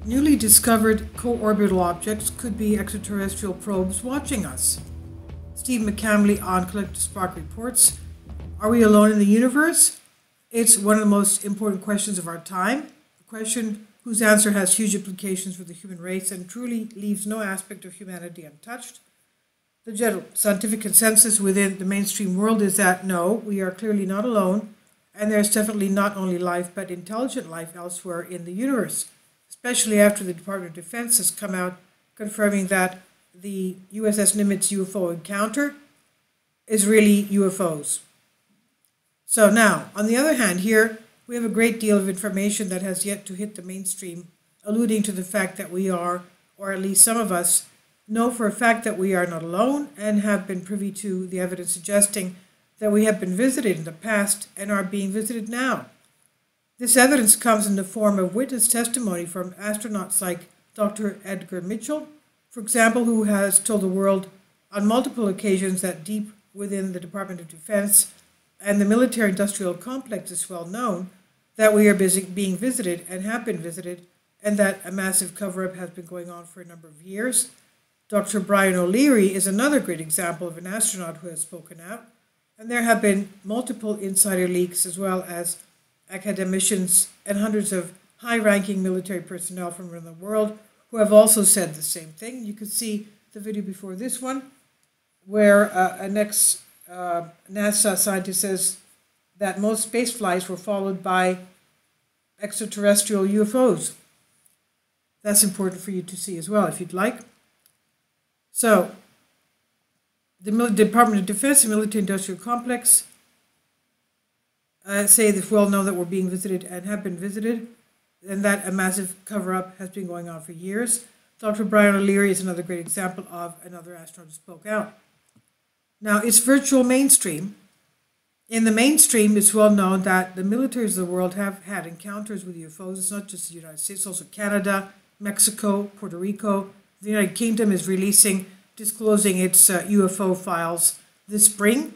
Newly discovered co-orbital objects could be extraterrestrial probes watching us. Steve McCamley on Collective Spark reports, are we alone in the universe? It's one of the most important questions of our time, a question whose answer has huge implications for the human race and truly leaves no aspect of humanity untouched. The general scientific consensus within the mainstream world is that no, we are clearly not alone, and there's definitely not only life but intelligent life elsewhere in the universe, especially after the Department of Defense has come out confirming that the USS Nimitz UFO encounter is really UFOs. So now, on the other hand, here we have a great deal of information that has yet to hit the mainstream, alluding to the fact that we are, or at least some of us, know for a fact that we are not alone and have been privy to the evidence suggesting that we have been visited in the past and are being visited now. This evidence comes in the form of witness testimony from astronauts like Dr. Edgar Mitchell, for example, who has told the world on multiple occasions that deep within the Department of Defense and the military-industrial complex is well known that we are being visited and have been visited, and that a massive cover-up has been going on for a number of years. Dr. Brian O'Leary is another great example of an astronaut who has spoken out, and there have been multiple insider leaks as well as academicians and hundreds of high-ranking military personnel from around the world who have also said the same thing. You can see the video before this one where an ex-NASA scientist says that most space flights were followed by extraterrestrial UFOs. That's important for you to see as well if you'd like. So, the Department of Defense and military-industrial complex say that well known that we're being visited and have been visited, and that a massive cover-up has been going on for years. Dr. Brian O'Leary is another great example of another astronaut who spoke out. Now, it's virtual mainstream. In the mainstream, it's well known that the militaries of the world have had encounters with UFOs. It's not just the United States, it's also Canada, Mexico, Puerto Rico. The United Kingdom is disclosing its UFO files this spring,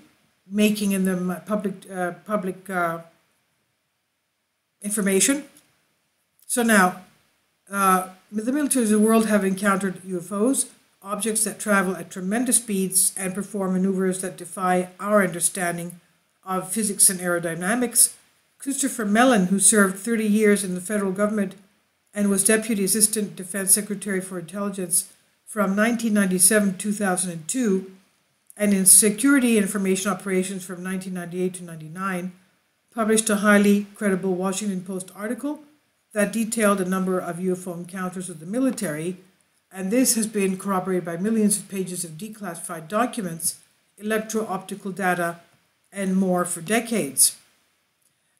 making in them public information. So now, the militaries of the world have encountered UFOs, objects that travel at tremendous speeds and perform maneuvers that defy our understanding of physics and aerodynamics. Christopher Mellon, who served 30 years in the federal government and was Deputy Assistant Defense Secretary for Intelligence from 1997 to 2002, and in Security Information Operations from 1998 to 99, published a highly credible Washington Post article that detailed a number of UFO encounters with the military, and this has been corroborated by millions of pages of declassified documents, electro-optical data, and more for decades.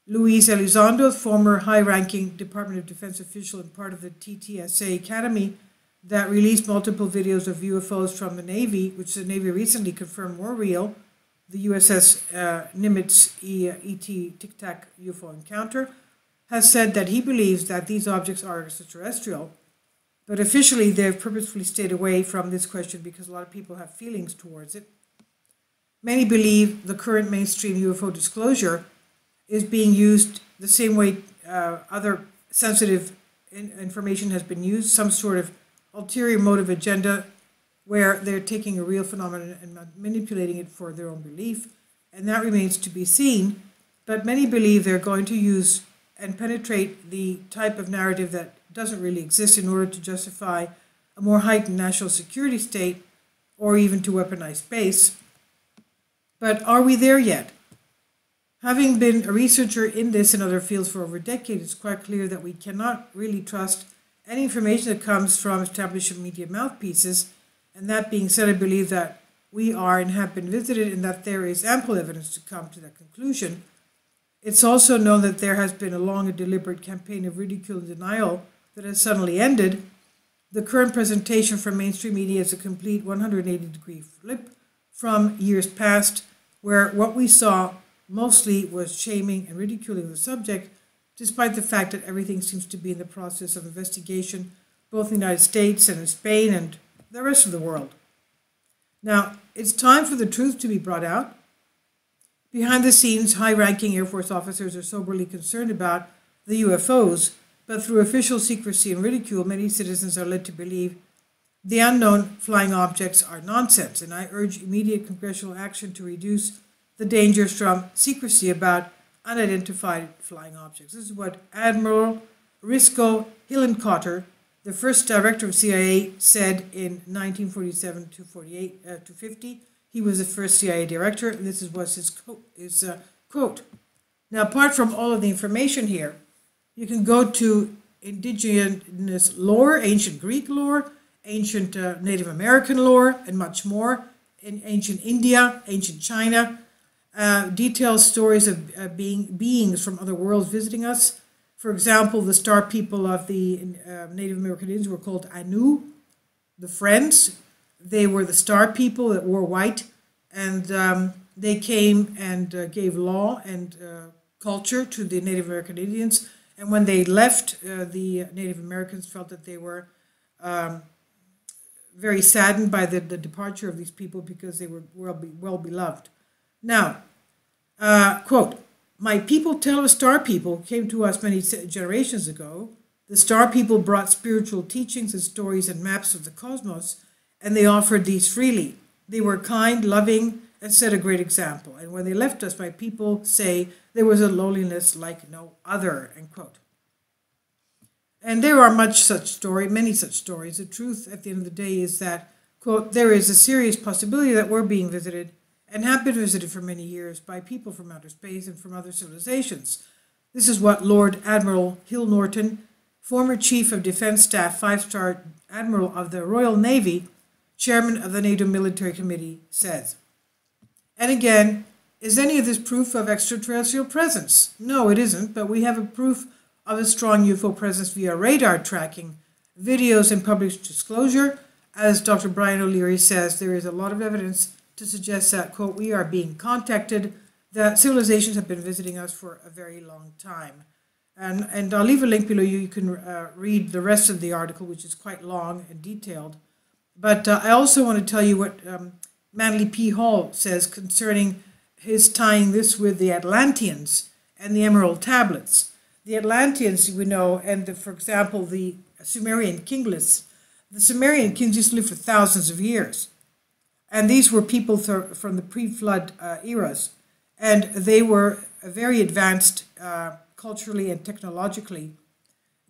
Luis Elizondo, former high-ranking Department of Defense official and part of the TTSA Academy that released multiple videos of UFOs from the Navy, which the Navy recently confirmed were real, the USS Nimitz ET Tic Tac UFO encounter, has said that he believes that these objects are extraterrestrial, but officially they've purposefully stayed away from this question because a lot of people have feelings towards it. Many believe the current mainstream UFO disclosure is being used the same way other sensitive information has been used, some sort of ulterior motive agenda where they're taking a real phenomenon and manipulating it for their own belief, and that remains to be seen. But many believe they're going to use and penetrate the type of narrative that doesn't really exist in order to justify a more heightened national security state or even to weaponize space. But are we there yet? Having been a researcher in this and other fields for over a decade, it's quite clear that we cannot really trust any information that comes from established media mouthpieces. And that being said, I believe that we are and have been visited and that there is ample evidence to come to that conclusion. It's also known that there has been a long and deliberate campaign of ridicule and denial that has suddenly ended. The current presentation from mainstream media is a complete 180-degree flip from years past, where what we saw mostly was shaming and ridiculing the subject, despite the fact that everything seems to be in the process of investigation, both in the United States and in Spain and the rest of the world. Now, it's time for the truth to be brought out. Behind the scenes, high-ranking Air Force officers are soberly concerned about the UFOs, but through official secrecy and ridicule, many citizens are led to believe the unknown flying objects are nonsense, and I urge immediate congressional action to reduce the dangers from secrecy about unidentified flying objects. This is what Admiral Risco Hillenkotter, the first director of CIA, said in 1947 to 50. He was the first CIA director, and this was his quote. Now, apart from all of the information here, you can go to indigenous lore, ancient Greek lore, ancient Native American lore, and much more, in ancient India, ancient China, detailed stories of beings from other worlds visiting us. For example, the star people of the Native American Indians were called Anu, the Friends. They were the star people that wore white, and they came and gave law and culture to the Native American Indians. And when they left, the Native Americans felt that they were very saddened by the departure of these people because they were well beloved. Now, quote, "My people tell of star people who came to us many generations ago. The star people brought spiritual teachings and stories and maps of the cosmos, and they offered these freely. They were kind, loving, and set a great example. And when they left us, my people say there was a loneliness like no other," end quote. And there are many such stories. The truth at the end of the day is that, quote, "there is a serious possibility that we're being visited and have been visited for many years by people from outer space and from other civilizations." This is what Lord Admiral Hill Norton, former Chief of Defense Staff, 5-star Admiral of the Royal Navy, Chairman of the NATO Military Committee, says. And again, is any of this proof of extraterrestrial presence? No, it isn't, but we have a proof of a strong UFO presence via radar tracking, videos, and public disclosure. As Dr. Brian O'Leary says, there is a lot of evidence to suggest that, quote, "we are being contacted, that civilizations have been visiting us for a very long time." And I'll leave a link below you. You can read the rest of the article, which is quite long and detailed. But I also want to tell you what Manly P. Hall says concerning his tying this with the Atlanteans and the Emerald Tablets. The Atlanteans, we know, and for example, the Sumerian kinglets. The Sumerian kings used to live for thousands of years. And these were people from the pre-flood eras. And they were very advanced culturally and technologically.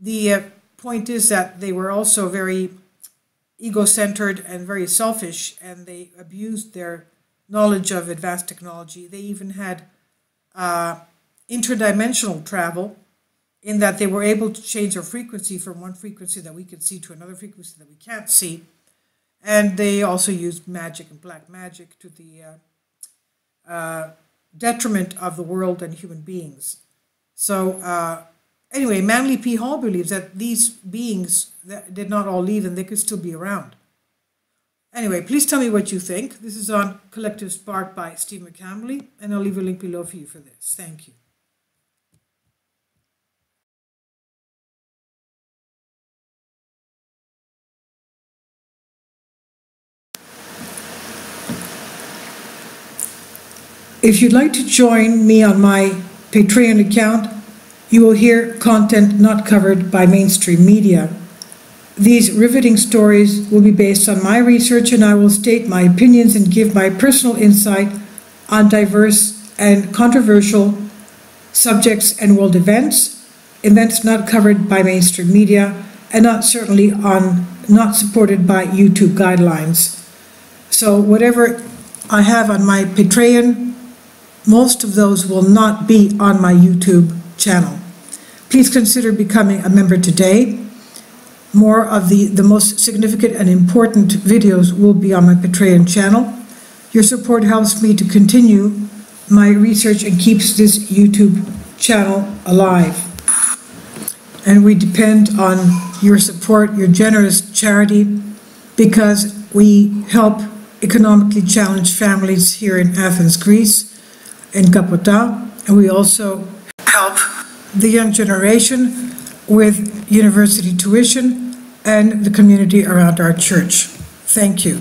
The point is that they were also very ego-centered and very selfish, and they abused their knowledge of advanced technology. They even had interdimensional travel, in that they were able to change their frequency from one frequency that we can see to another frequency that we can't see. And they also used magic and black magic to the detriment of the world and human beings. So anyway, Manly P. Hall believes that these beings that did not all leave and they could still be around. Anyway, please tell me what you think. This is on Collective Spark by Steve McCamley, and I'll leave a link below for you for this. Thank you. If you'd like to join me on my Patreon account, you will hear content not covered by mainstream media. These riveting stories will be based on my research, and I will state my opinions and give my personal insight on diverse and controversial subjects and world events not covered by mainstream media, and not supported by YouTube guidelines. So whatever I have on my Patreon, most of those will not be on my YouTube channel. Please consider becoming a member today. More of the most significant and important videos will be on my Patreon channel. Your support helps me to continue my research and keeps this YouTube channel alive. And we depend on your support, your generous charity, because we help economically challenged families here in Athens, Greece, in Kapota, and we also help the young generation with university tuition and the community around our church. Thank you.